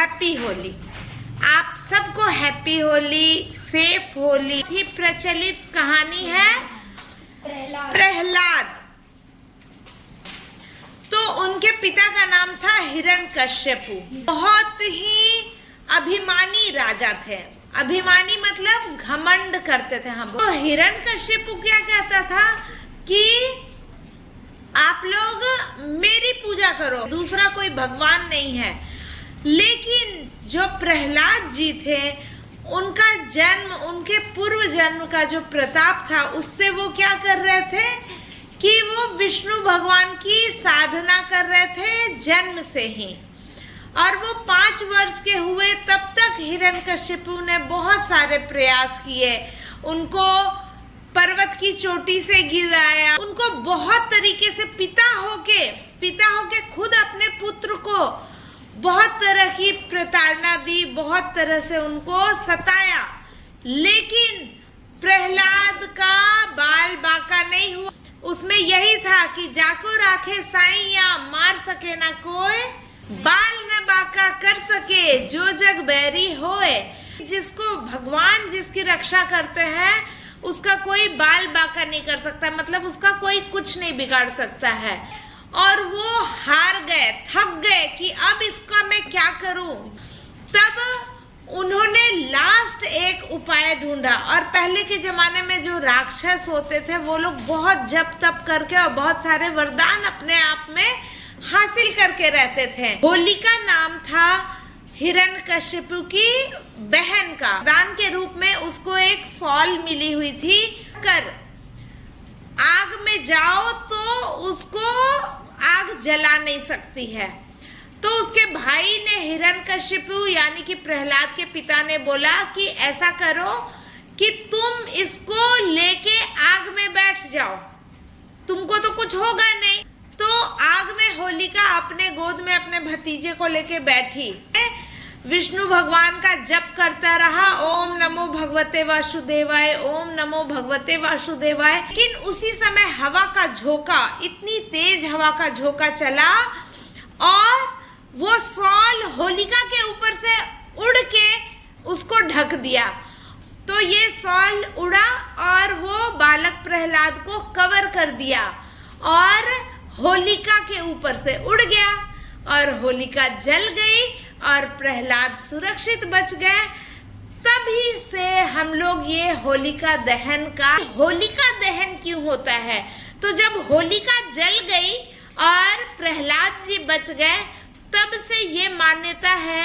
Happy Holi. आप सबको happy Holi, safe Holi. ही प्रचलित कहानी है प्रहलाद। तो उनके पिता का नाम था हिरण्यकश्यपु। बहुत ही अभिमानी राजा थे। अभिमानी मतलब घमंड करते थे हम। तो हिरण्यकश्यपु क्या कहता था कि आप लोग मेरी पूजा करो, दूसरा कोई भगवान नहीं है। लेकिन जो प्रहलाद जी थे, उनका जन्म, उनके पूर्व जन्म का जो प्रताप था, उससे वो क्या कर रहे थे कि वो विष्णु भगवान की साधना कर रहे थे जन्म से ही। और वो 5 वर्ष के हुए तब तक हिरण्यकश्यपु ने बहुत सारे प्रयास किए। उनको पर्वत की चोटी से गिराया, उनको बहुत तरीके से पिता होके खुद अपने पुत्र को बहुत तरह की प्रताड़ना दी, बहुत तरह से उनको सताया। लेकिन प्रहलाद का बाल बाका नहीं हुआ। उसमें यही था कि जाको राखे साईया, मार सके ना कोई, बाल न बाका कर सके जो जग बैरी होए। जिसको भगवान जिसकी रक्षा करते हैं, उसका कोई बाल बाका नहीं कर सकता, मतलब उसका कोई कुछ नहीं बिगाड़ सकता है। और वो हार गए, थक गए कि अब इसका मैं क्या करूं। तब उन्होंने लास्ट एक उपाय ढूंढा। और पहले के जमाने में जो राक्षस होते थे, वो लोग बहुत जप तप करके और बहुत सारे वरदान अपने आप में हासिल करके रहते थे। होलिका नाम था हिरण्यकश्यपु की बहन का। दान के रूप में उसको एक सॉल मिली हुई थी। कर आग में जाओ तो उसको आग जला नहीं सकती है। तो उसके भाई ने, हिरण्यकश्यपु यानी कि प्रहलाद के पिता ने बोला कि ऐसा करो कि तुम इसको लेके आग में बैठ जाओ, तुमको तो कुछ होगा नहीं। तो आग में होलिका अपने गोद में अपने भतीजे को लेके बैठी, विष्णु भगवान का जप करता रहा, ओम नमो भगवते वासुदेवाय, ओम नमो भगवते वासुदेवाय। लेकिन उसी समय हवा का झोंका, इतनी तेज हवा का झोंका चला और वो सॉल होलिका के ऊपर से उड़ के उसको ढक दिया। तो ये सॉल उड़ा और वो बालक प्रहलाद को कवर कर दिया और होलिका के ऊपर से उड़ गया और होलिका जल गई और प्रहलाद सुरक्षित बच गए। तभी से हम लोग ये होलिका दहन क्यों होता है? तो जब होलिका जल गई और प्रहलाद जी बच गए, तब से ये मान्यता है